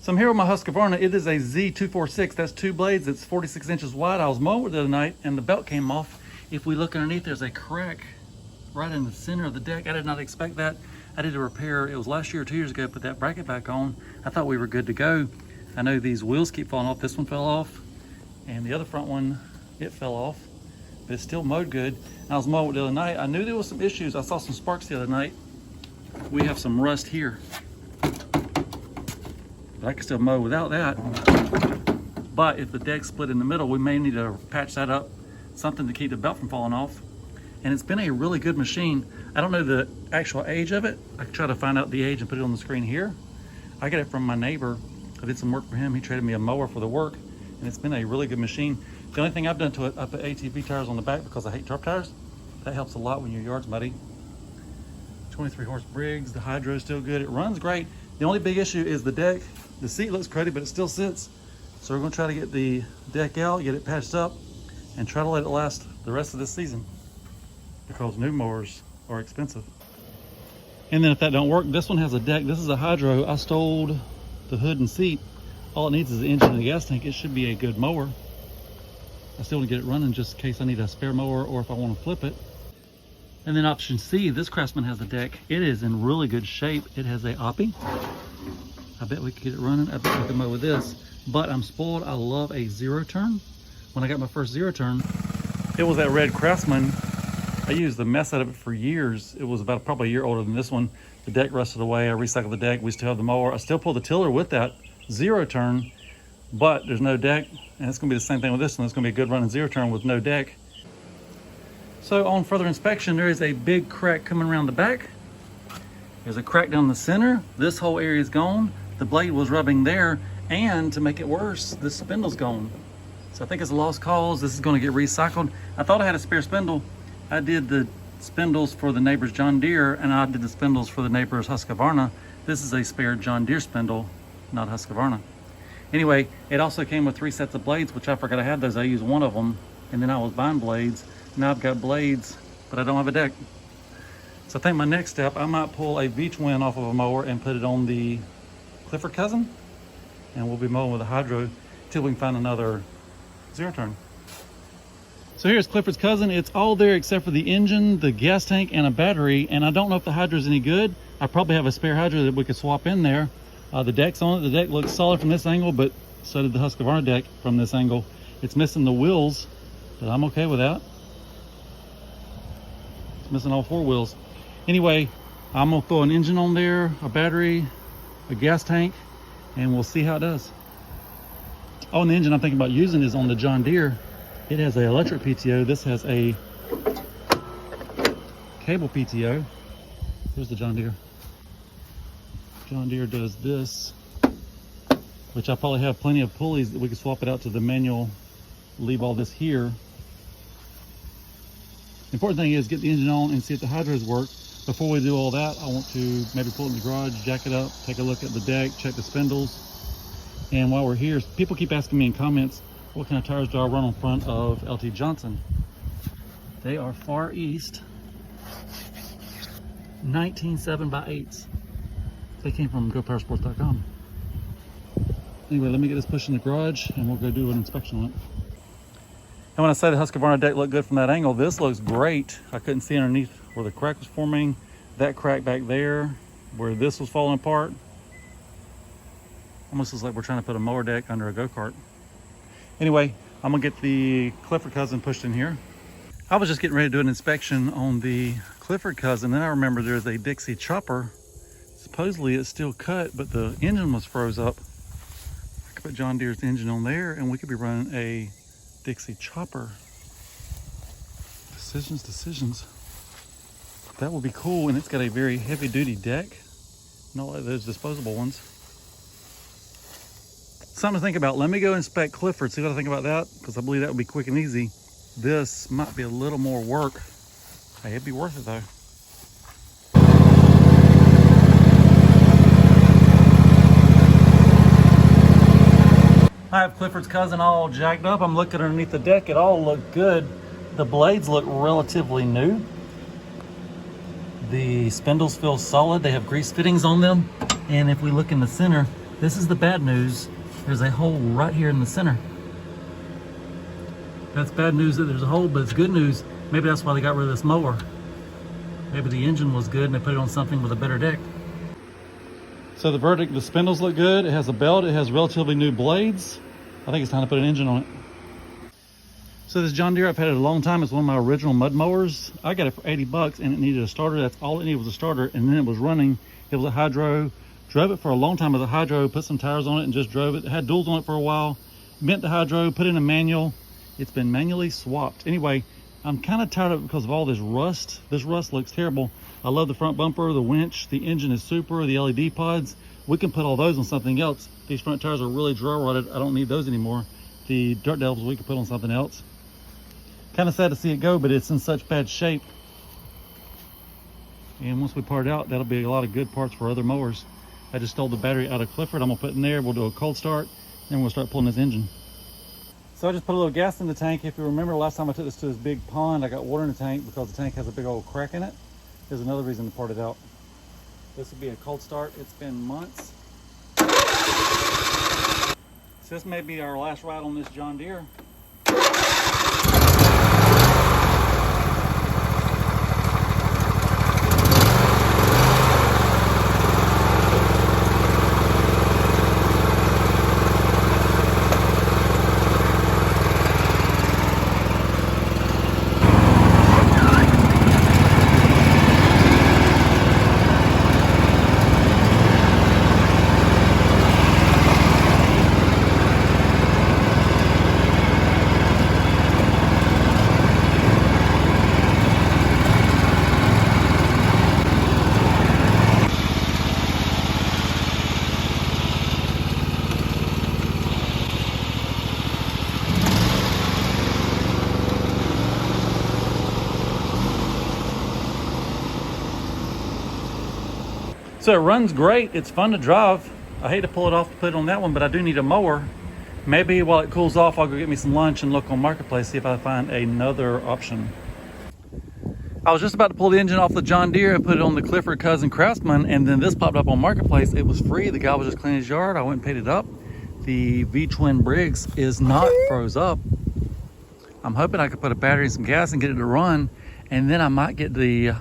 So I'm here with my Husqvarna. It is a Z246. That's two blades. It's 46 inches wide. I was mowing the other night and the belt came off. If we look underneath, there's a crack right in the center of the deck. I did not expect that. I did a repair. It was last year or 2 years ago. Put that bracket back on. I thought we were good to go. I know these wheels keep falling off. This one fell off and the other front one, it fell off. But it's still mowed good. And I was mowing the other night. I knew there was some issues. I saw some sparks the other night. We have some rust here. But I can still mow without that. But if the deck's split in the middle, we may need to patch that up, something to keep the belt from falling off. And it's been a really good machine. I don't know the actual age of it. I can try to find out the age and put it on the screen here. I got it from my neighbor. I did some work for him. He traded me a mower for the work, and it's been a really good machine. The only thing I've done to it, I put ATV tires on the back because I hate truck tires. That helps a lot when your yard's muddy. 23 horse Briggs, the hydro is still good. It runs great. The only big issue is the deck. The seat looks cruddy, but it still sits. So we're gonna try to get the deck out, get it patched up, and try to let it last the rest of this season because new mowers are expensive. And then if that don't work, this one has a deck. This is a hydro. I stole the hood and seat. All it needs is the engine and the gas tank. It should be a good mower. I still want to get it running just in case I need a spare mower or if I want to flip it. And then option C, this Craftsman has a deck. It is in really good shape. It has a oppie. I bet we could get it running. I bet we could mow with this, but I'm spoiled. I love a zero turn. When I got my first zero turn, it was that red Craftsman. I used the mess out of it for years. It was about probably a year older than this one. The deck rusted away. I recycled the deck. We still have the mower. I still pull the tiller with that zero turn, but there's no deck. And it's gonna be the same thing with this one. It's gonna be a good running zero turn with no deck. So on further inspection, there is a big crack coming around the back. There's a crack down the center. This whole area is gone. The blade was rubbing there, and to make it worse, the spindle's gone. So I think it's a lost cause. This is gonna get recycled. I thought I had a spare spindle. I did the spindles for the neighbor's John Deere, and I did the spindles for the neighbor's Husqvarna. This is a spare John Deere spindle, not Husqvarna. Anyway, it also came with 3 sets of blades, which I forgot I had those. I used one of them, and then I was buying blades. Now I've got blades, but I don't have a deck. So I think my next step, I might pull a V-twin off of a mower and put it on the Clifford cousin, and we'll be mowing with a hydro till we can find another zero turn. So here's Clifford's cousin. It's all there except for the engine, the gas tank, and a battery, and I don't know if the hydro is any good. I probably have a spare hydro that we could swap in there. The deck's on it. The deck looks solid from this angle, but so did the Husqvarna deck from this angle. It's missing the wheels, but I'm okay with that. It's missing all 4 wheels. Anyway, I'm gonna throw an engine on there, a battery, a gas tank, and we'll see how it does. Oh, and the engine I'm thinking about using is on the John Deere. It has an electric PTO. This has a cable PTO. Here's the John Deere. John Deere does this, which I probably have plenty of pulleys that we can swap it out to the manual, leave all this here. The important thing is get the engine on and see if the hydros work. Before we do all that, I want to maybe pull it in the garage, jack it up, take a look at the deck, check the spindles. And while we're here, people keep asking me in comments, what kind of tires do I run on front of LT Johnson? They are Far East 19 7x8s. They came from GoPowersports.com. Anyway, let me get this pushed in the garage and we'll go do an inspection on it. And when I say the Husqvarna deck looked good from that angle, this looks great. I couldn't see underneath where the crack was forming. That crack back there, where this was falling apart. Almost looks like we're trying to put a mower deck under a go-kart. Anyway, I'm gonna get the Clifford cousin pushed in here. I was just getting ready to do an inspection on the Clifford cousin, and I remember there's a Dixie chopper. Supposedly it's still cut, but the engine was froze up. I could put John Deere's engine on there and we could be running a Dixie chopper. Decisions. That would be cool, and it's got a very heavy duty deck, not like those disposable ones. Something to think about. Let me go inspect Clifford, see what I think about that, because I believe that would be quick and easy. This might be a little more work. Hey, it'd be worth it though. I have Clifford's cousin all jacked up. I'm looking underneath the deck. It all looked good. The blades look relatively new. The spindles feel solid. They have grease fittings on them. And if we look in the center, This is the bad news. There's a hole right here in the center. That's bad news that there's a hole, but it's good news. Maybe that's why they got rid of this mower. Maybe the engine was good and they put it on something with a better deck. So the verdict, the spindles look good. It has a belt. It has relatively new blades. I think it's time to put an engine on it. So this John Deere, I've had it a long time. It's one of my original mud mowers. I got it for 80 bucks and it needed a starter. That's all it needed was a starter. And then it was running. It was a hydro. Drove it for a long time with a hydro, put some tires on it and just drove it. It had duals on it for a while. Bent the hydro, put in a manual. It's been manually swapped. Anyway, I'm kind of tired of it because of all this rust. This rust looks terrible. I love the front bumper, the winch, the engine is super, the LED pods. We can put all those on something else. These front tires are really dry rotted. I don't need those anymore. The dirt devils we can put on something else. Kind of sad to see it go, but it's in such bad shape. And once we part it out, that'll be a lot of good parts for other mowers. I just stole the battery out of Clifford. I'm gonna put it in there. We'll do a cold start, then we'll start pulling this engine. So I just put a little gas in the tank. If you remember last time I took this to this big pond, I got water in the tank because the tank has a big old crack in it. There's another reason to part it out. This will be a cold start. It's been months. So this may be our last ride on this John Deere. So it runs great. It's fun to drive. I hate to pull it off to put it on that one, but I do need a mower. Maybe while it cools off, I'll go get me some lunch and look on Marketplace, see if I find another option. I was just about to pull the engine off the John Deere and put it on the Clifford Cousin Craftsman, and then this popped up on Marketplace. It was free. The guy was just cleaning his yard. I went and paid it up. The V-twin Briggs is not froze up. I'm hoping I could put a battery and some gas and get it to run, and then I might get the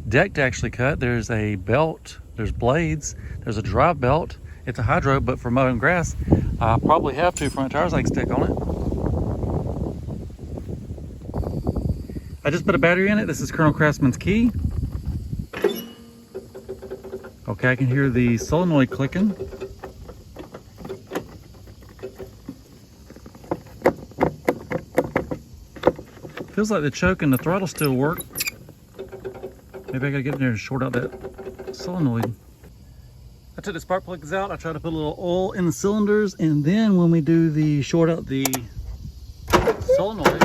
deck to actually cut. There's a belt, there's blades, there's a drive belt. It's a hydro, but for mowing grass, I probably have two front tires I can stick on it. I just put a battery in it. This is Colonel Craftsman's key. Okay, I can hear the solenoid clicking. Feels like the choke and the throttle still work. Maybe I gotta get in there and short out that solenoid. I took the spark plugs out. I tried to put a little oil in the cylinders, and then when we do the short out the solenoid,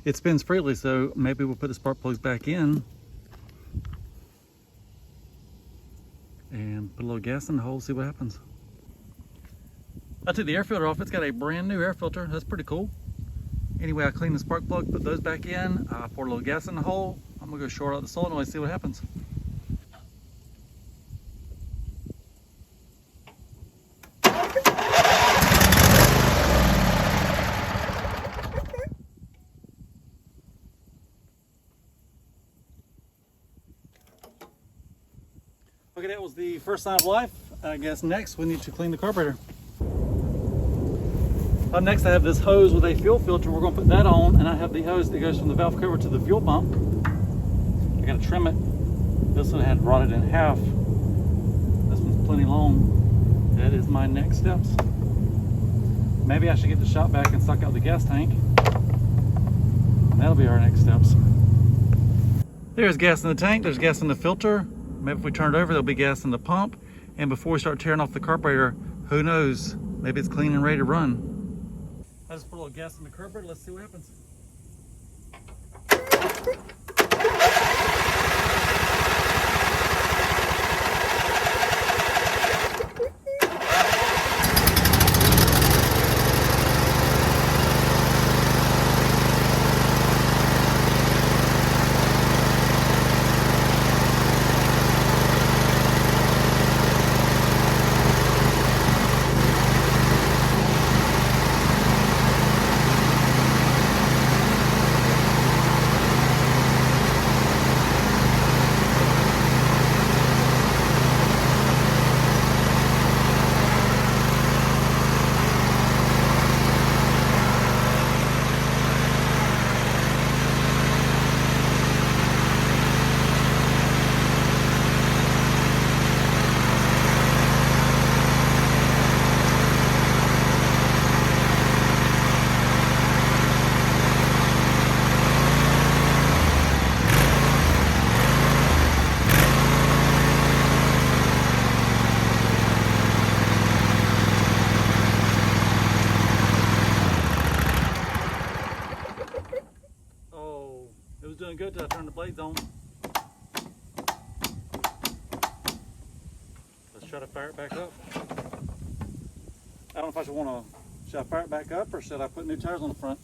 it spins freely, so maybe we'll put the spark plugs back in and put a little gas in the hole, see what happens. I took the air filter off. It's got a brand new air filter. That's pretty cool. Anyway, I cleaned the spark plug, put those back in. I poured a little gas in the hole. I'm gonna go short out the solenoid, see what happens. Okay, that was the first sign of life. I guess next we need to clean the carburetor. Up next I have this hose with a fuel filter. We're going to put that on, and I have the hose that goes from the valve cover to the fuel pump. I got to trim it. This one had rotted in half. This one's plenty long. That is my next steps. Maybe I should get the shop vac and suck out the gas tank. And that'll be our next steps. There's gas in the tank. There's gas in the filter. Maybe if we turn it over, there'll be gas in the pump. And before we start tearing off the carburetor, who knows? Maybe it's clean and ready to run. I just put a little gas in the carburetor. Let's see what happens. was doing good till I turned the blades on. Let's try to fire it back up. I don't know if I should I fire it back up or should I put new tires on the front?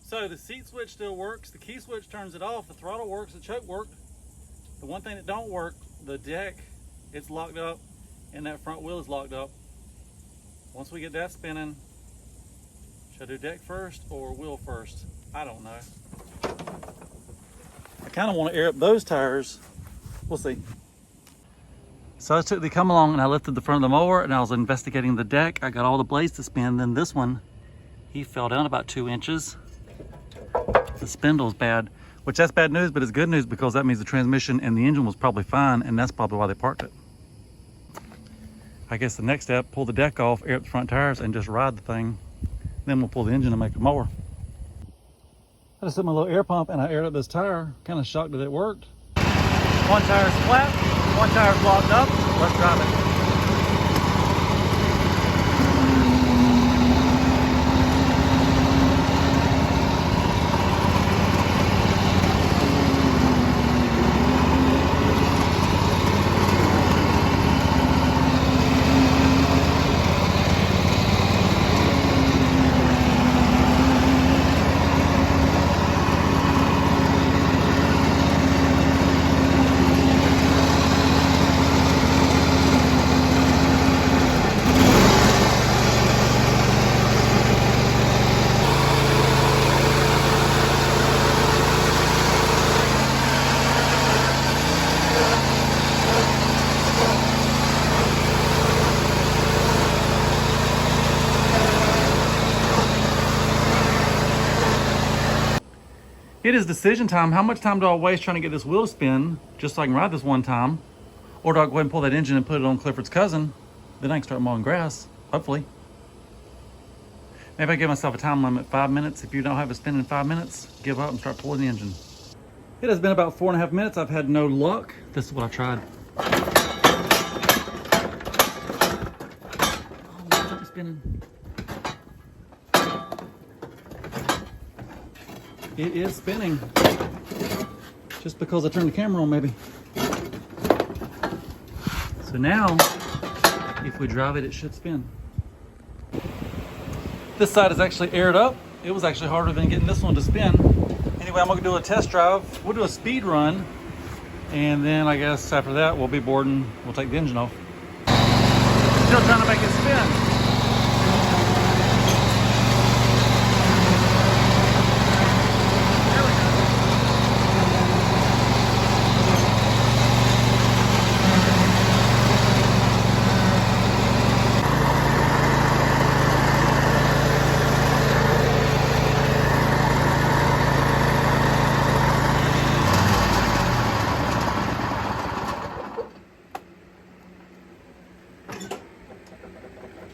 So the seat switch still works, the key switch turns it off, the throttle works, the choke worked. The one thing that don't work, the deck, it's locked up and that front wheel is locked up. Once we get that spinning, should I do deck first or wheel first? I don't know. I kind of want to air up those tires. We'll see. So I took the come along and I lifted the front of the mower and I was investigating the deck. I got all the blades to spin. Then this one, he fell down about 2 inches. The spindle's bad, which that's bad news, but it's good news because that means the transmission and the engine was probably fine, and that's probably why they parked it. I guess the next step, pull the deck off, air up the front tires, and just ride the thing. Then we'll pull the engine and make a mower. I just took my little air pump and I aired up this tire. Kind of shocked that it worked. One tire's flat, one tire's locked up. Let's drive it. It is decision time. How much time do I waste trying to get this wheel to spin just so I can ride this one time? Or do I go ahead and pull that engine and put it on Clifford's cousin? Then I can start mowing grass, hopefully. Maybe I give myself a time limit, 5 minutes. If you don't have it spin in 5 minutes, give up and start pulling the engine. It has been about 4.5 minutes. I've had no luck. This is what I tried. Oh, it's not spinning. It is spinning. Just because I turned the camera on, maybe. So now, if we drive it, it should spin. This side is actually aired up. It was actually harder than getting this one to spin. Anyway, I'm gonna do a test drive. We'll do a speed run. And then I guess after that, we'll be bored and we'll take the engine off. Still trying to make it spin.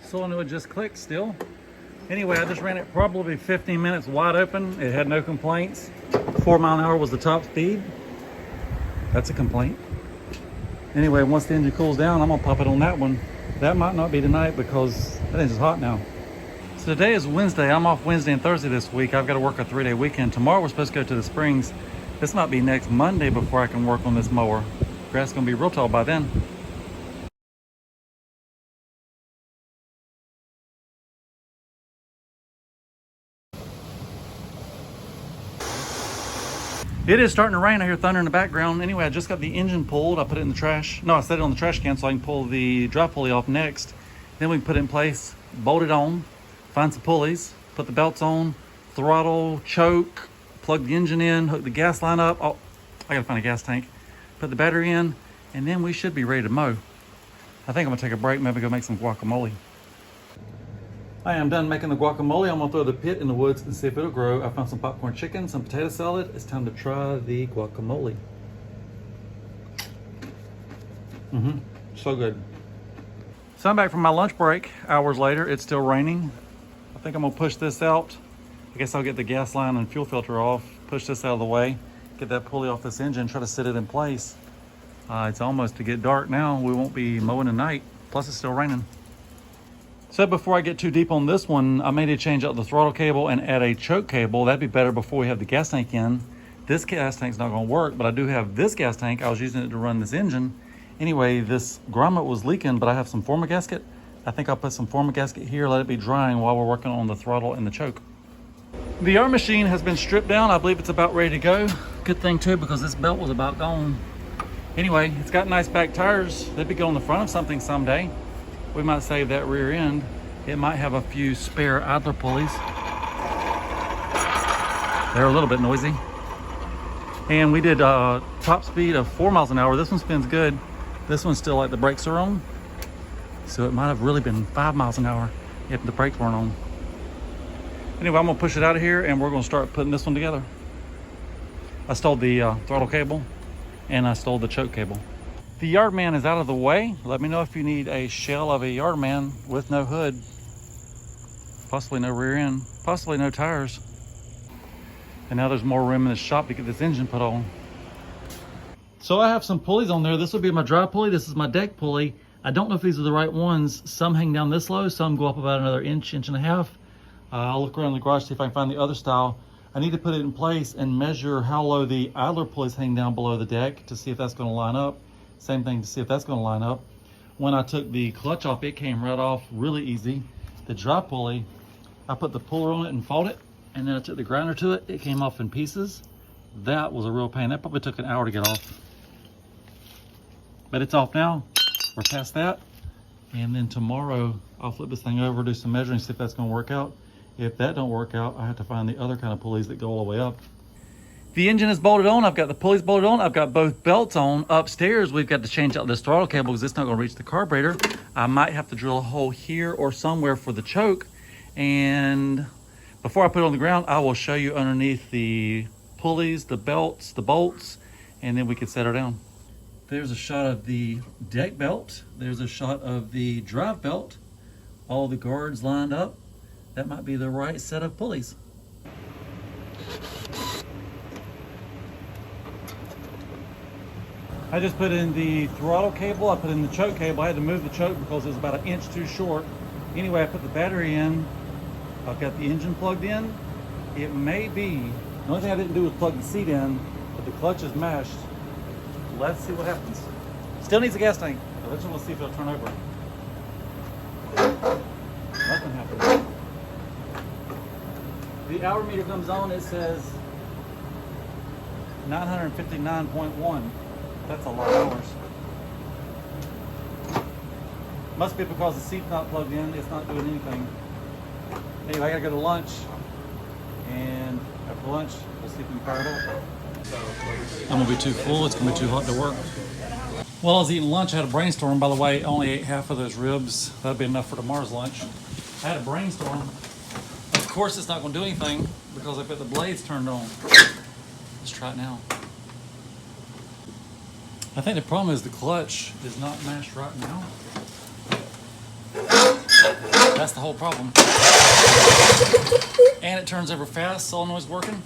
Solenoid just clicked still. Anyway, I just ran it probably 15 minutes wide open. It had no complaints. 4 miles an hour was the top speed. That's a complaint. Anyway, once the engine cools down, I'm gonna pop it on that one. That might not be tonight because that engine's hot now. So today is Wednesday. I'm off Wednesday and Thursday this week. I've got to work a 3-day weekend. Tomorrow we're supposed to go to the Springs. This might be next Monday before I can work on this mower. Grass is gonna be real tall by then. It is starting to rain. I hear thunder in the background. Anyway, I just got the engine pulled. I put it in the trash. No, I set it on the trash can so I can pull the dry pulley off next. Then we can put it in place, bolt it on, find some pulleys, put the belts on, throttle, choke, plug the engine in, hook the gas line up. Oh, I gotta find a gas tank. Put the battery in, and then we should be ready to mow. I think I'm gonna take a break, maybe go make some guacamole. I am done making the guacamole. I'm gonna throw the pit in the woods and see if it'll grow. I found some popcorn chicken, some potato salad. It's time to try the guacamole. So good. So I'm back from my lunch break. Hours later, it's still raining. I think I'm gonna push this out. I guess I'll get the gas line and fuel filter off, push this out of the way, get that pulley off this engine, try to sit it in place. It's almost to get dark now. We won't be mowing tonight. Plus it's still raining. So before I get too deep on this one, I may need to change out the throttle cable and add a choke cable. That'd be better before we have the gas tank in. This gas tank's not gonna work, but I do have this gas tank. I was using it to run this engine. Anyway, this grommet was leaking, but I have some former gasket. I think I'll put some former gasket here, let it be drying while we're working on the throttle and the choke. The yard machine has been stripped down. I believe it's about ready to go. Good thing too, because this belt was about gone. Anyway, it's got nice back tires. They'd be going on the front of something someday. We might save that rear end. It might have a few spare idler pulleys. They're a little bit noisy. And we did top speed of 4 miles an hour. This one spins good. This one's still like the brakes are on. So it might have really been 5 miles an hour if the brakes weren't on. Anyway, I'm gonna push it out of here and we're gonna start putting this one together. I stole the throttle cable and I stole the choke cable. The yard man is out of the way. Let me know if you need a shell of a yard man with no hood, possibly no rear end, possibly no tires. And now there's more room in the shop to get this engine put on. So I have some pulleys on there. This will be my dry pulley. This is my deck pulley. I don't know if these are the right ones. Some hang down this low, some go up about another inch, inch and a half. I'll look around the garage, see if I can find the other style. I need to put it in place and measure how low the idler pulleys hang down below the deck to see if that's gonna line up. Same thing to see if that's gonna line up. When I took the clutch off, it came right off really easy. The dry pulley, I put the puller on it and fought it, and then I took the grinder to it. It came off in pieces. That was a real pain. That probably took an hour to get off. But it's off now. We're past that. And then tomorrow, I'll flip this thing over, do some measuring, see if that's gonna work out. If that don't work out, I have to find the other kind of pulleys that go all the way up. The engine is bolted on. I've got the pulleys bolted on. I've got both belts on. Upstairs, we've got to change out this throttle cable because it's not going to reach the carburetor. I might have to drill a hole here or somewhere for the choke. And before I put it on the ground, I will show you underneath the pulleys, the belts, the bolts, and then we can set her down. There's a shot of the deck belt. There's a shot of the drive belt. All the guards lined up. That might be the right set of pulleys. I just put in the throttle cable, I put in the choke cable. I had to move the choke because it was about an inch too short. Anyway, I put the battery in. I've got the engine plugged in. It may be, the only thing I didn't do was plug the seat in, but the clutch is mashed. Let's see what happens. Still needs a gas tank. Eventually we'll see if it'll turn over. Nothing happened. The hour meter comes on, it says 959.1. That's a lot of hours. Must be because the seat's not plugged in, it's not doing anything. Anyway, I gotta go to lunch, and after lunch, we'll see if we can fire it up. I'm gonna be too full, it's gonna be too hot to work. While I was eating lunch, I had a brainstorm. By the way, I only ate half of those ribs. That'll be enough for tomorrow's lunch. I had a brainstorm. Of course, it's not gonna do anything because I've got the blades turned on. Let's try it now. I think the problem is the clutch is not mashed right now. That's the whole problem. And it turns over fast, solenoid's working.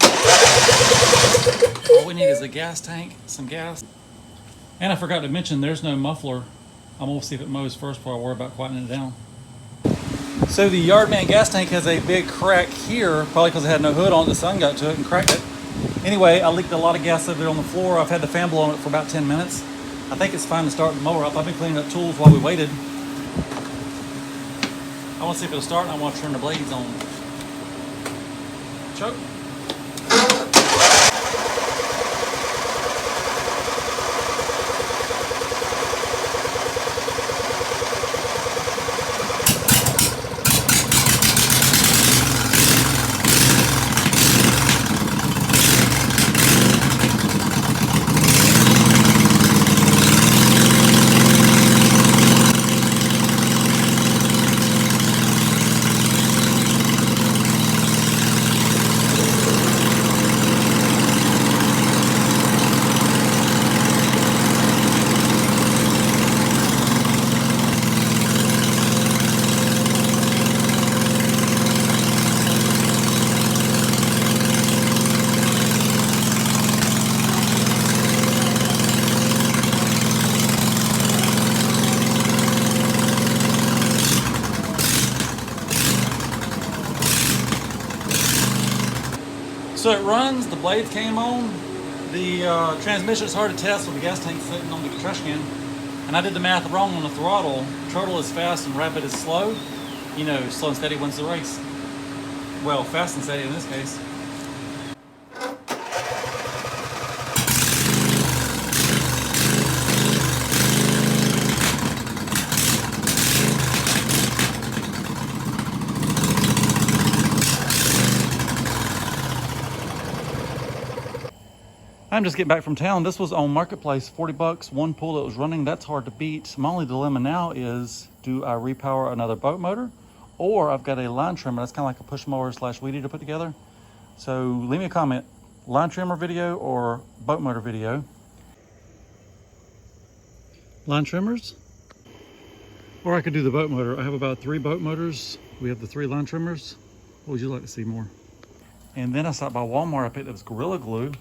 All we need is a gas tank, some gas. And I forgot to mention, there's no muffler. I'm gonna see if it mows first before I worry about quieting it down. So the Yardman gas tank has a big crack here, probably because it had no hood on it. The sun got to it and cracked it. Anyway, I leaked a lot of gas over there on the floor. I've had the fan blow on it for about 10 minutes. I think it's fine to start the mower up. I've been cleaning up tools while we waited. I want to see if it'll start, and I want to turn the blades on. Choke. So it runs, the blades came on, the transmission is hard to test with the gas tank sitting on the trash can. And I did the math wrong on the throttle. Turtle is fast and rapid is slow. You know, slow and steady wins the race. Well, fast and steady in this case. I'm just getting back from town. This was on Marketplace, 40 bucks, one pull that was running. That's hard to beat. My only dilemma now is, do I repower another boat motor? Or I've got a line trimmer. That's kind of like a push mower / weed eater to put together. So leave me a comment, line trimmer video or boat motor video. Line trimmers? Or I could do the boat motor. I have about 3 boat motors. We have the 3 line trimmers. What would you like to see more? And then I stopped by Walmart. I picked up this Gorilla Glue.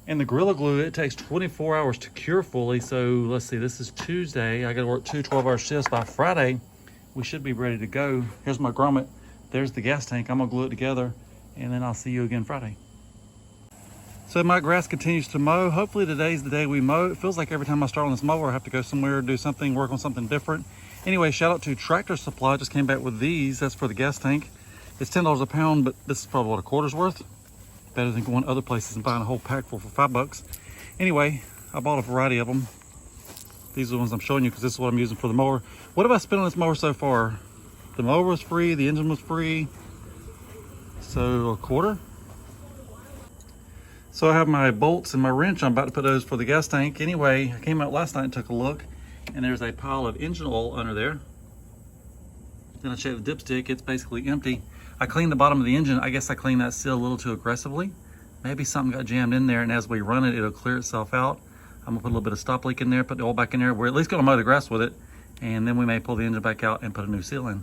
And the Gorilla Glue, it takes 24 hours to cure fully. So let's see, this is Tuesday. I gotta work 2 12-hour shifts. By Friday, we should be ready to go. Here's my grommet. There's the gas tank. I'm gonna glue it together and then I'll see you again Friday. So my grass continues to mow. Hopefully today's the day we mow. It feels like every time I start on this mower, I have to go somewhere, do something, work on something different. Anyway, shout out to Tractor Supply. Just came back with these. That's for the gas tank. It's $10 a pound, but this is probably what, a quarter's worth? Better than going other places and buying a whole pack full for 5 bucks. Anyway, I bought a variety of them. These are the ones I'm showing you because this is what I'm using for the mower. What have I spent on this mower so far? The mower was free, the engine was free. So a quarter. So I have my bolts and my wrench. I'm about to put those for the gas tank. Anyway, I came out last night and took a look and there's a pile of engine oil under there. Then I checked the dipstick, it's basically empty. I cleaned the bottom of the engine. I guess I cleaned that seal a little too aggressively. Maybe something got jammed in there and as we run it, it'll clear itself out. I'm gonna put a little bit of stop leak in there, put the oil back in there. We're at least gonna mow the grass with it and then we may pull the engine back out and put a new seal in.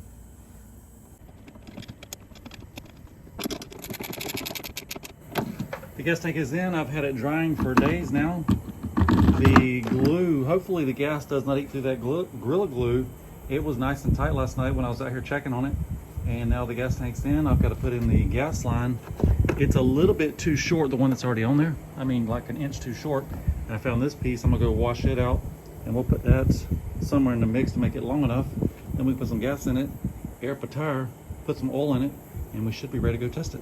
The gas tank is in. I've had it drying for days now. The glue, hopefully the gas does not eat through that Gorilla Glue. It was nice and tight last night when I was out here checking on it. And now the gas tank's in. I've got to put in the gas line. It's a little bit too short, the one that's already on there. I mean, like an inch too short. And I found this piece. I'm gonna go wash it out and we'll put that somewhere in the mix to make it long enough. Then we put some gas in it, air up a tire, put some oil in it, and we should be ready to go test it.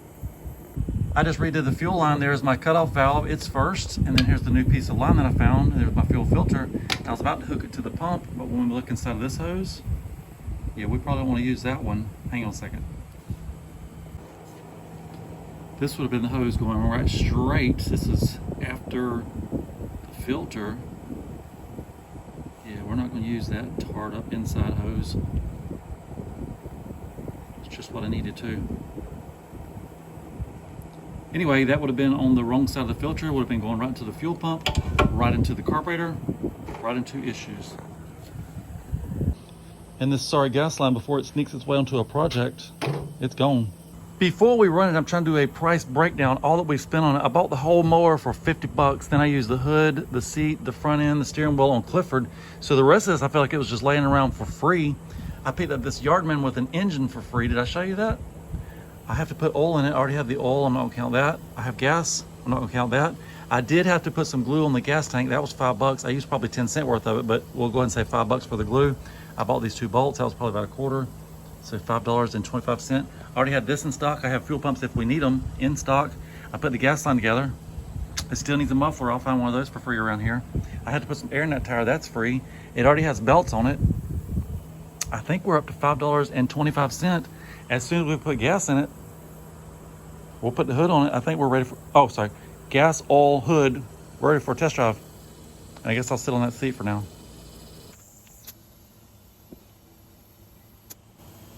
I just redid the fuel line. There's my cutoff valve, it's first, and then here's the new piece of line that I found. There's my fuel filter. I was about to hook it to the pump, but when we look inside of this hose, yeah, we probably don't want to use that one. Hang on a second. This would have been the hose going right straight. This is after the filter. Yeah, we're not going to use that tarred up inside hose. It's just what I needed to. Anyway, that would have been on the wrong side of the filter. It would have been going right into the fuel pump, right into the carburetor, right into issues. And this sorry gas line, before it sneaks its way onto a project, it's gone. Before we run it, I'm trying to do a price breakdown, all that we've spent on it. I bought the whole mower for 50 bucks. Then I used the hood, the seat, the front end, the steering wheel on Clifford. So the rest of this, I feel like it was just laying around for free. I picked up this Yardman with an engine for free. Did I show you that? I have to put oil in it. I already have the oil. I'm not gonna count that. I have gas. I'm not gonna count that. I did have to put some glue on the gas tank. That was 5 bucks. I used probably 10 cents worth of it, but we'll go ahead and say 5 bucks for the glue. I bought these 2 bolts. That was probably about a quarter. So $5.25. I already had this in stock. I have fuel pumps if we need them in stock. I put the gas line together. It still needs a muffler. I'll find one of those for free around here. I had to put some air in that tire. That's free. It already has belts on it. I think we're up to $5.25. As soon as we put gas in it, we'll put the hood on it. I think we're ready for, oh, sorry. Gas, oil, hood, ready for a test drive. And I guess I'll sit on that seat for now.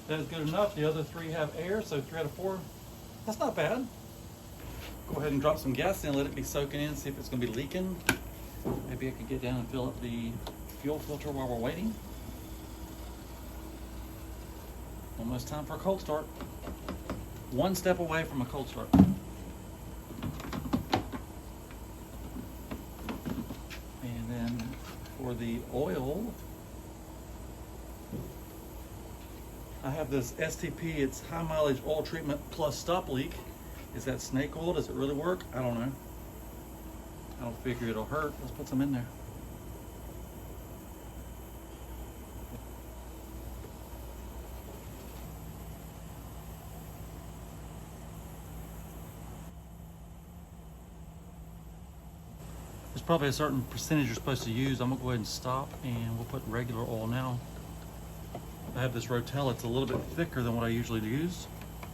That is good enough. The other 3 have air, so 3 out of 4. That's not bad. Go ahead and drop some gas in, let it be soaking in, see if it's gonna be leaking. Maybe I could get down and fill up the fuel filter while we're waiting. Almost time for a cold start. 1 step away from a cold start. And then for the oil, I have this STP, it's high mileage oil treatment plus stop leak. Is that snake oil? Does it really work? I don't know. I don't figure it'll hurt. Let's put some in there. There's probably a certain percentage you're supposed to use. I'm gonna go ahead and stop, and we'll put regular oil now. I have this Rotel. It's a little bit thicker than what I usually use.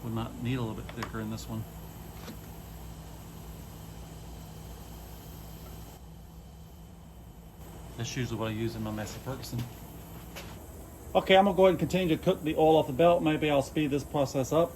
We might need a little bit thicker in this one. That's usually what I use in my Massey Ferguson. Okay, I'm gonna go ahead and continue to cook the oil off the belt. Maybe I'll speed this process up.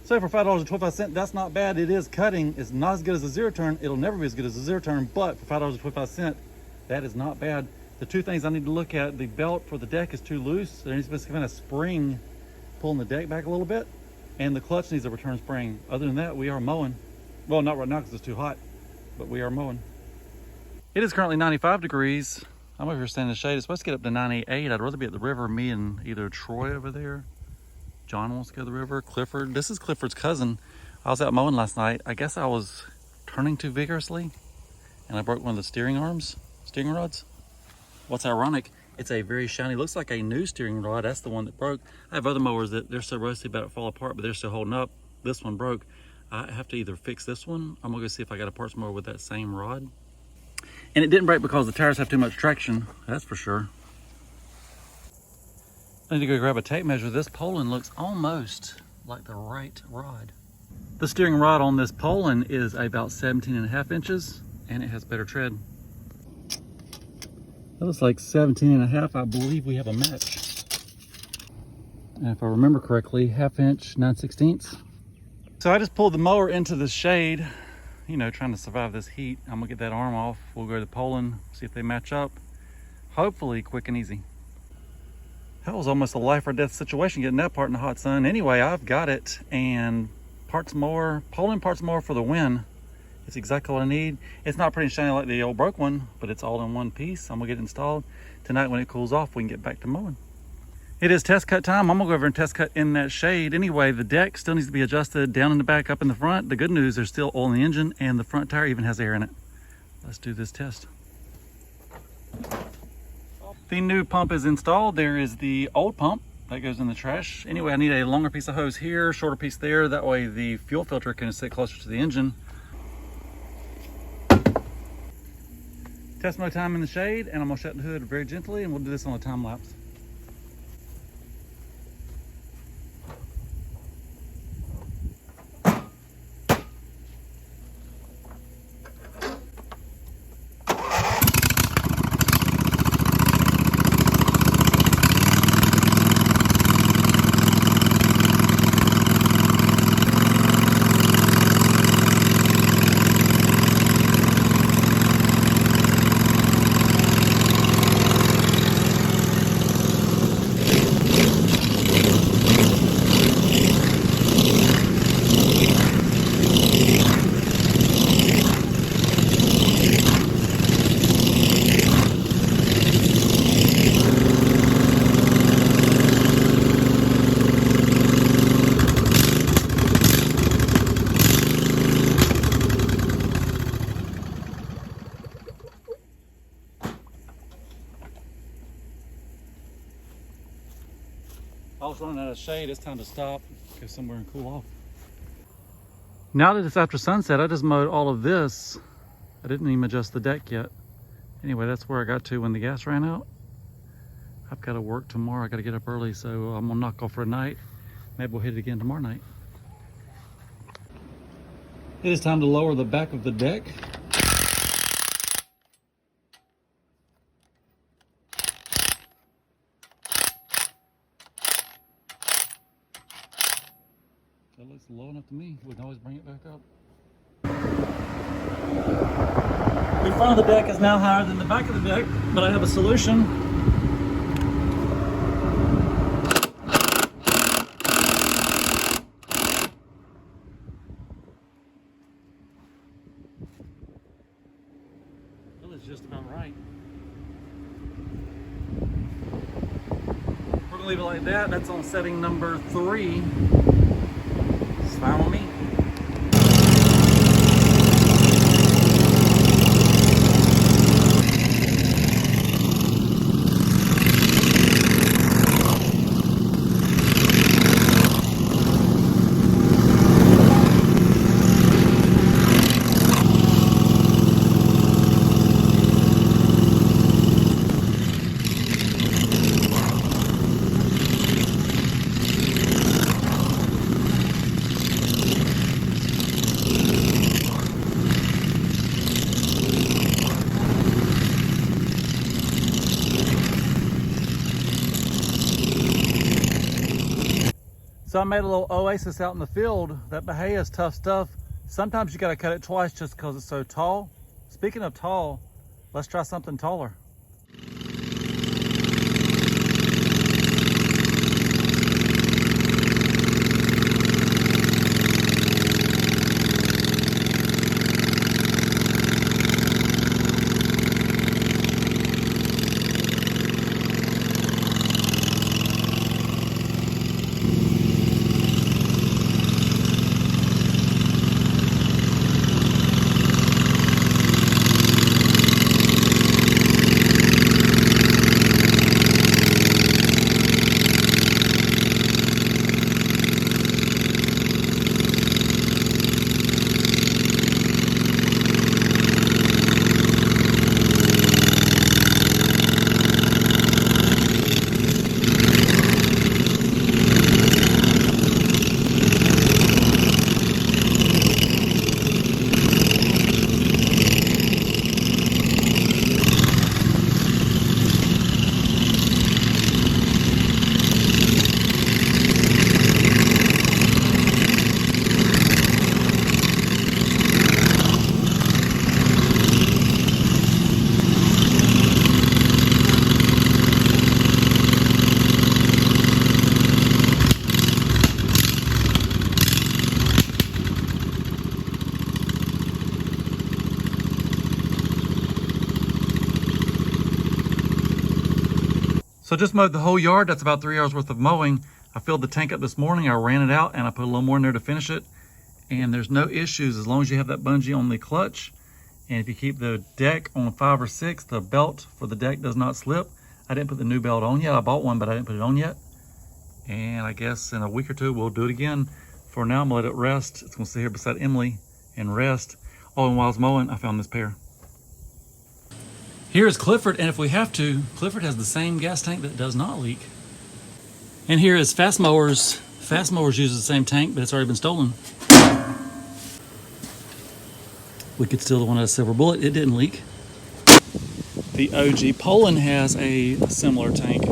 So for $5.25, that's not bad. It is cutting. It's not as good as a zero turn. It'll never be as good as a zero turn, but for $5.25, that is not bad. The two things I need to look at, the belt for the deck is too loose. There needs to be some kind of spring pulling the deck back a little bit, and the clutch needs a return spring. Other than that, we are mowing. Well, not right now because it's too hot, but we are mowing. It is currently 95 degrees. I'm over here standing in the shade. It's supposed to get up to 98. I'd rather be at the river. Me and either Troy over there. John wants to go to the river. Clifford. This is Clifford's cousin. I was out mowing last night. I guess I was turning too vigorously and I broke one of the steering rods. What's ironic, it's a very shiny, looks like a new steering rod. That's the one that broke. I have other mowers that they're so rusty about to fall apart, but they're still holding up. This one broke. I have to either fix this one. I'm gonna go see if I got a parts mower with that same rod. And it didn't break because the tires have too much traction, that's for sure. I need to go grab a tape measure. This Poland looks almost like the right rod. The steering rod on this Poland is about 17.5 inches and it has better tread. That looks like 17.5. I believe we have a match. And if I remember correctly, 1/2 inch, 9/16. So I just pulled the mower into the shade, you know, trying to survive this heat. I'm gonna get that arm off. We'll go to the Poland, see if they match up. Hopefully quick and easy. That was almost a life or death situation getting that part in the hot sun. Anyway, I've got it, and parts mower, Poland parts mower for the win. It's exactly what I need. It's not pretty and shiny like the old broke one, but it's all in one piece. I'm gonna get it installed. Tonight when it cools off, we can get back to mowing. It is test cut time. I'm gonna go over and test cut in that shade. Anyway, the deck still needs to be adjusted down in the back, up in the front. The good news, there's still oil in the engine and the front tire even has air in it. Let's do this test. The new pump is installed. There is the old pump that goes in the trash. Anyway, I need a longer piece of hose here, shorter piece there. That way the fuel filter can sit closer to the engine. Test my time in the shade, and I'm gonna shut the hood very gently, and we'll do this on a time lapse. I was running out of shade. It's time to stop, go somewhere and cool off. Now that it's after sunset, I just mowed all of this. I didn't even adjust the deck yet. Anyway, that's where I got to when the gas ran out. I've got to work tomorrow. I got to get up early, so I'm gonna knock off for a night. Maybe we'll hit it again tomorrow night. It is time to lower the back of the deck. That looks low enough to me. We can always bring it back up. The front of the deck is now higher than the back of the deck, but I have a solution. Well, it's just about right. We're gonna leave it like that. That's on setting number 3. It's fine with me. So I made a little oasis out in the field. That bahia is tough stuff. Sometimes you gotta cut it twice just because it's so tall. Speaking of tall, let's try something taller. So just mowed the whole yard. That's about 3 hours worth of mowing. I filled the tank up this morning. I ran it out and I put a little more in there to finish it. And there's no issues as long as you have that bungee on the clutch. And if you keep the deck on 5 or 6, the belt for the deck does not slip. I didn't put the new belt on yet. I bought one, but I didn't put it on yet. And I guess in a week or two, we'll do it again. For now, I'm gonna let it rest. It's gonna sit here beside Emily and rest. Oh, and while I was mowing, I found this pair. Here is Clifford, and if we have to, Clifford has the same gas tank that does not leak. And here is Fast Mowers. Fast Mowers uses the same tank, but it's already been stolen. We could steal the one that has silver bullet. It didn't leak. The OG Poland has a similar tank.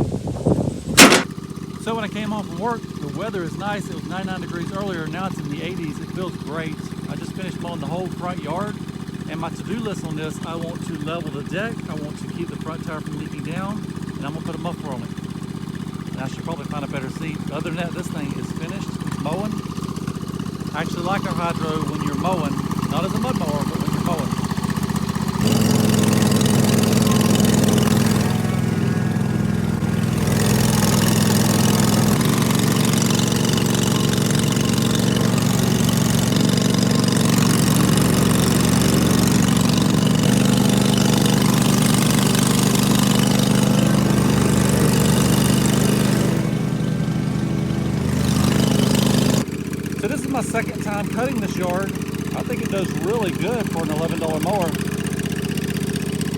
So when I came home from work, the weather is nice. It was 99 degrees earlier. Now it's in the 80s. It feels great. I just finished mowing the whole front yard. And my to-do list on this, I want to level the deck. I want to keep the front tire from leaking down. And I'm gonna put a muffler on it. And I should probably find a better seat. Other than that, this thing is finished. It's mowing. I actually like our hydro when you're mowing. Not as a mud mower, but when you're mowing. So this is my second time cutting this yard. I think it does really good for an $11 mower.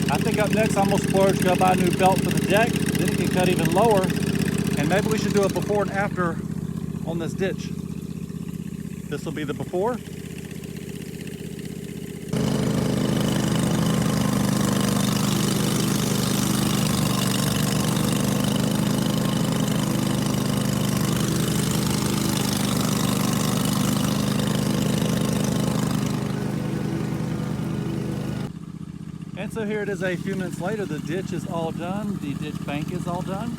I think up next I'm gonna splurge, go buy a new belt for the deck, then it can cut even lower. And maybe we should do a before and after on this ditch. This will be the before. So here it is a few minutes later. The ditch is all done. The ditch bank is all done.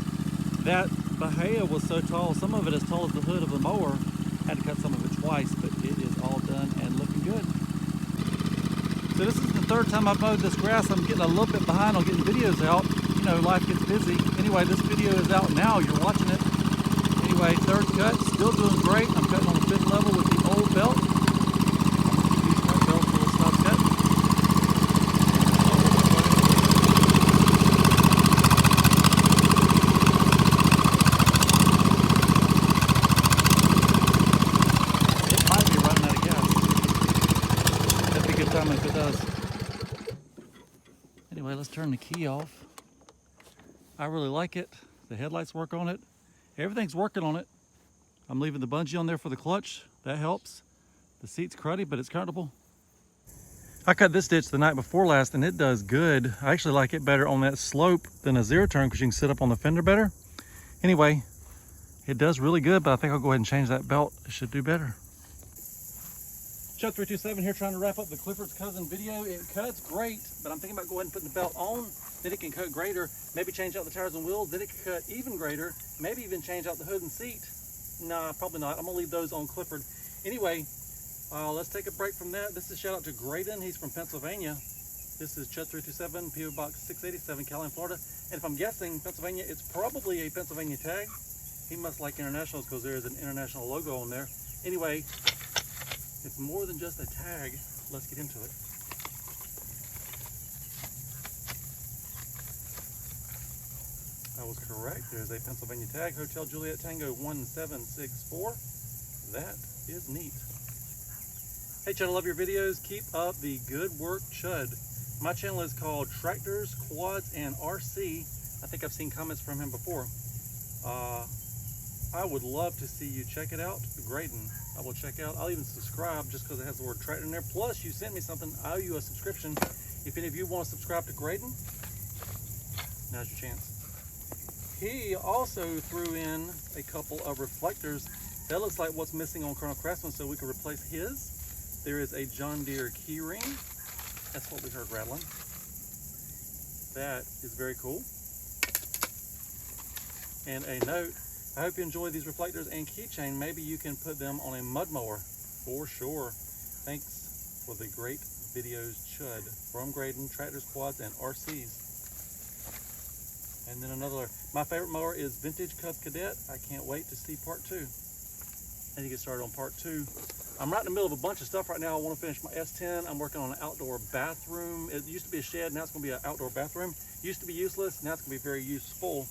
That bahia was so tall, some of it as tall as the hood of the mower. Had to cut some of it twice, but it is all done and looking good. So this is the third time I've mowed this grass. I'm getting a little bit behind on getting videos out. You know, life gets busy. Anyway, this video is out now. You're watching it. Anyway, third cut, still doing great. I'm cutting on the 5th level with the old belt. I'm going to use my belt till it stops cutting. It might be running out of gas. That'd be a good time if it does. Anyway, let's turn the key off. I really like it. The headlights work on it. Everything's working on it. I'm leaving the bungee on there for the clutch. That helps. The seat's cruddy, but it's comfortable. I cut this ditch the night before last and it does good. I actually like it better on that slope than a zero turn because you can sit up on the fender better. Anyway, it does really good, but I think I'll go ahead and change that belt. It should do better. Chud327 here trying to wrap up the Clifford's cousin video. It cuts great, but I'm thinking about going and putting the belt on. Then it can cut greater, maybe change out the tires and wheels, then it can cut even greater, maybe even change out the hood and seat. Nah, probably not. I'm gonna leave those on Clifford. Anyway, let's take a break from that. This is shout out to Graydon. He's from Pennsylvania. This is Chud327, PO Box 687, Callahan, Florida. And if I'm guessing Pennsylvania, it's probably a Pennsylvania tag. He must like internationals because there is an international logo on there. Anyway, it's more than just a tag. Let's get into it. I was correct. There's a Pennsylvania tag, Hotel Juliet Tango 1764. That is neat. Hey Chud, I love your videos. Keep up the good work, Chud. My channel is called Tractors, Quads, and RC. I think I've seen comments from him before. I would love to see you check it out. Graydon, I will check out. I'll even subscribe just because it has the word tractor in there. Plus, you sent me something. I owe you a subscription. If any of you want to subscribe to Graydon, now's your chance. He also threw in a couple of reflectors. That looks like what's missing on Colonel Craftsman, so we can replace his. There is a John Deere key ring. That's what we heard rattling. That is very cool. And a note, I hope you enjoy these reflectors and keychain. Maybe you can put them on a mud mower for sure. Thanks for the great videos, Chud. From Graydon, Tractors, Quads, and RCs. And then another, my favorite mower is Vintage Cub Cadet. I can't wait to see part 2. And you get started on part 2. I'm right in the middle of a bunch of stuff right now. I want to finish my S10. I'm working on an outdoor bathroom. It used to be a shed, now it's going to be an outdoor bathroom. Used to be useless, now it's going to be very useful.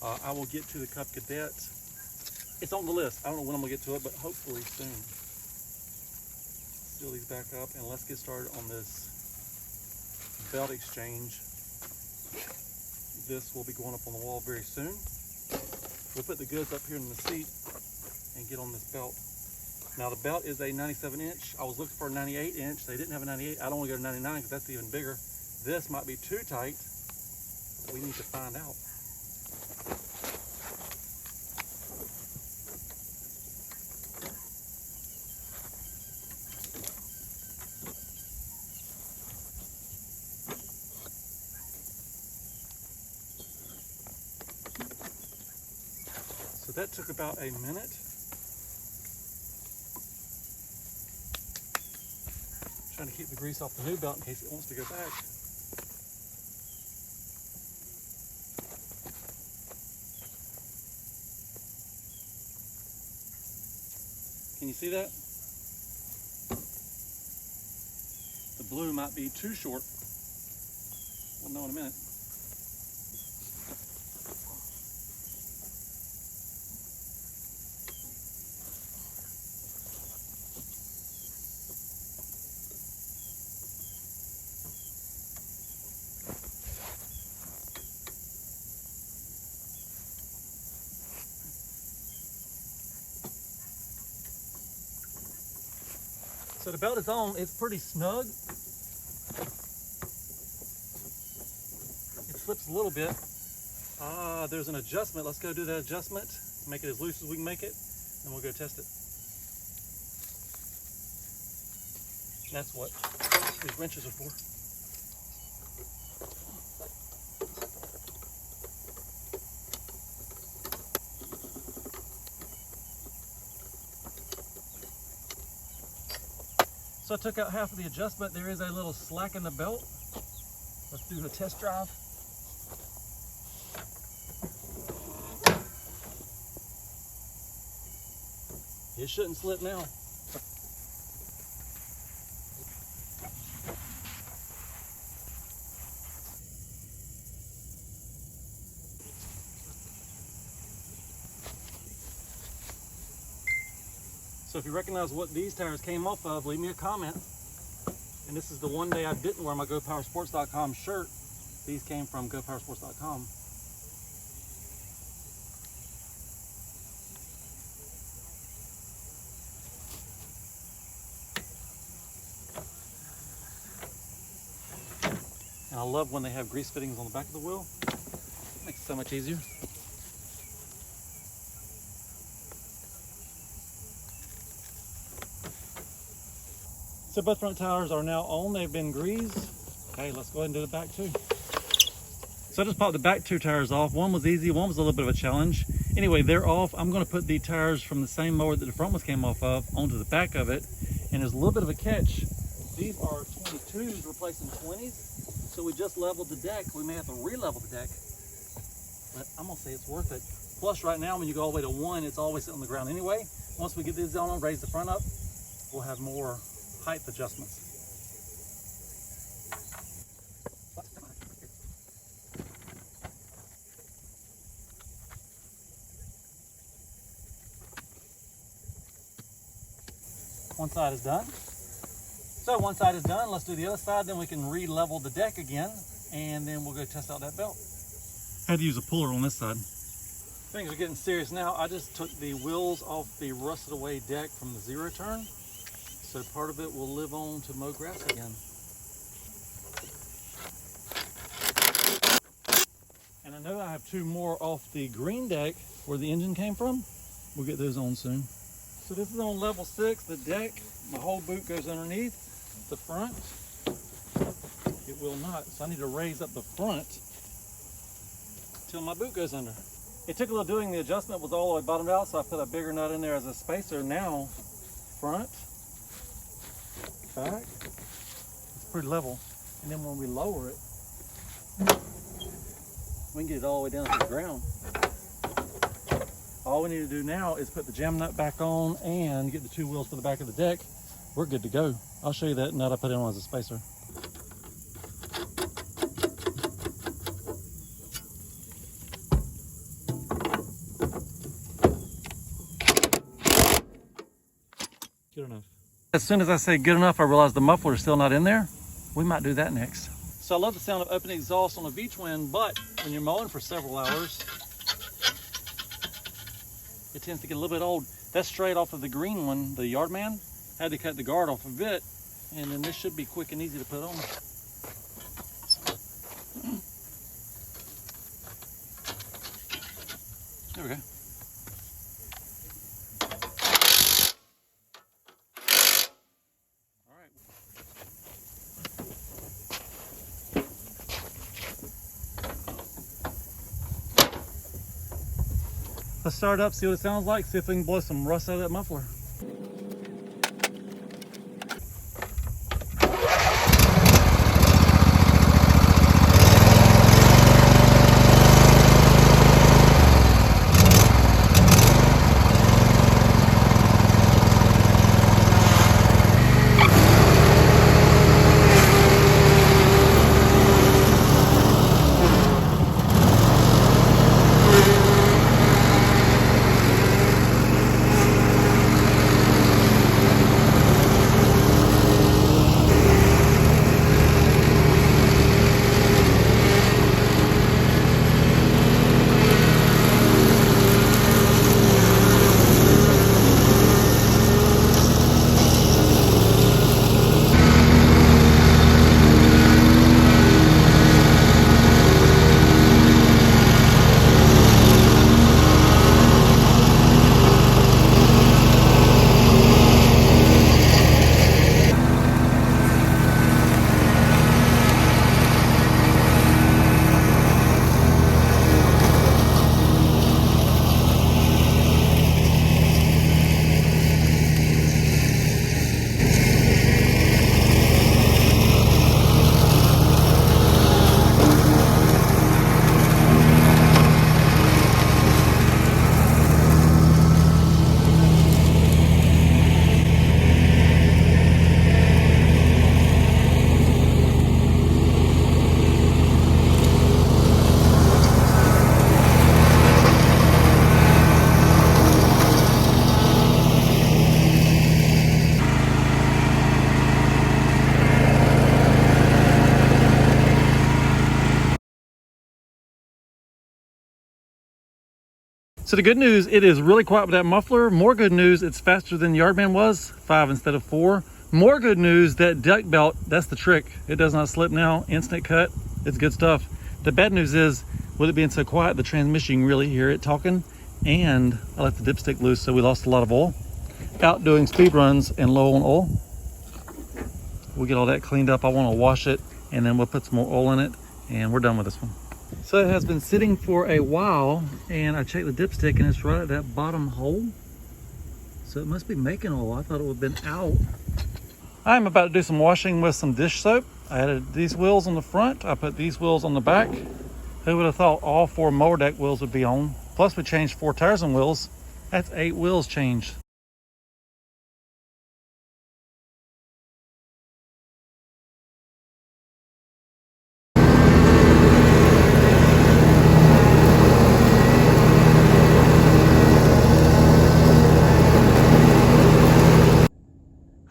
I will get to the Cub Cadet. It's on the list. I don't know when I'm going to get to it, but hopefully soon. Seal these back up and let's get started on this belt exchange. This will be going up on the wall very soon. We'll put the goods up here in the seat and get on this belt. Now the belt is a 97 inch. I was looking for a 98 inch. They didn't have a 98. I don't want to go to 99 because that's even bigger. This might be too tight. We need to find out. So that took about a minute. Trying to keep the grease off the new belt in case it wants to go back. Can you see that? The blue might be too short. We'll know in a minute. So the belt is on, it's pretty snug. It slips a little bit. There's an adjustment. Let's go do that adjustment. Make it as loose as we can make it, and we'll go test it. That's what these wrenches are for. So I took out half of the adjustment. There is a little slack in the belt. Let's do a test drive. It shouldn't slip now. So if you recognize what these tires came off of, leave me a comment. And this is the one day I didn't wear my GoPowersports.com shirt. These came from GoPowersports.com. And I love when they have grease fittings on the back of the wheel. Makes it so much easier. So both front tires are now on, they've been greased. Okay, let's go ahead and do the back two. So I just popped the back two tires off. One was easy, one was a little bit of a challenge. Anyway, they're off. I'm gonna put the tires from the same mower that the front ones came off of onto the back of it. And there's a little bit of a catch. These are 22s replacing 20s. So we just leveled the deck. We may have to re-level the deck, but I'm gonna say it's worth it. Plus right now, when you go all the way to 1, it's always sitting on the ground anyway. Once we get these on, raise the front up, we'll have more height adjustments. One side is done. So one side is done, let's do the other side, then we can re-level the deck again, and then we'll go test out that belt. I had to use a puller on this side. Things are getting serious now. I just took the wheels off the rusted away deck from the zero turn. So part of it will live on to mow grass again. And I know I have 2 more off the green deck where the engine came from. We'll get those on soon. So this is on level 6, the deck. My whole boot goes underneath the front. It will not, so I need to raise up the front till my boot goes under. It took a little doing, the adjustment was all the way bottomed out, so I put a bigger nut in there as a spacer. Now, front, back, it's pretty level. And then when we lower it, we can get it all the way down to the ground. All we need to do now is put the jam nut back on and get the 2 wheels for the back of the deck. We're good to go. I'll show you that nut I put in as a spacer. Good enough. As soon as I say good enough, I realize the muffler is still not in there. We might do that next. So I love the sound of open exhaust on a V-twin, but when you're mowing for several hours, it tends to get a little bit old. That's straight off of the green one, the Yardman. Had to cut the guard off of it, and then this should be quick and easy to put on. There we go. All right. Let's start it up, see what it sounds like, see if we can blow some rust out of that muffler. So the good news, it is really quiet with that muffler. More good news, it's faster than the Yardman was, 5 instead of 4. More good news, that duck belt, that's the trick. It does not slip now, instant cut, it's good stuff. The bad news is, with it being so quiet, the transmission, you can really hear it talking, and I left the dipstick loose, so we lost a lot of oil. Out doing speed runs and low on oil. We'll get all that cleaned up. I want to wash it, and then we'll put some more oil in it, and we're done with this one. So it has been sitting for a while, and I checked the dipstick and it's right at that bottom hole. So it must be making oil. I thought it would have been out. I'm about to do some washing with some dish soap. I added these wheels on the front. I put these wheels on the back. Who would have thought all 4 mower deck wheels would be on? Plus we changed 4 tires and wheels. That's 8 wheels changed.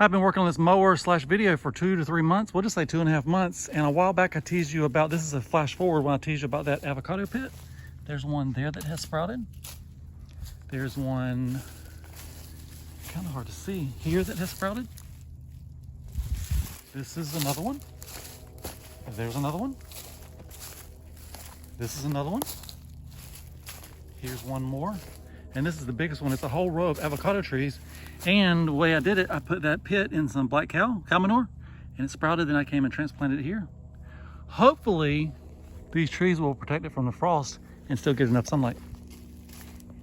I've been working on this mower slash video for 2 to 3 months. We'll just say 2.5 months. And a while back I teased you about, this is a flash forward when I teased you about that avocado pit. There's one there that has sprouted. There's one, kind of hard to see, here that has sprouted. This is another one. There's another one. This is another one. Here's one more. And this is the biggest one. It's a whole row of avocado trees. And the way I did it, I put that pit in some black cow manure, and it sprouted, then I came and transplanted it here. Hopefully, these trees will protect it from the frost and still get enough sunlight.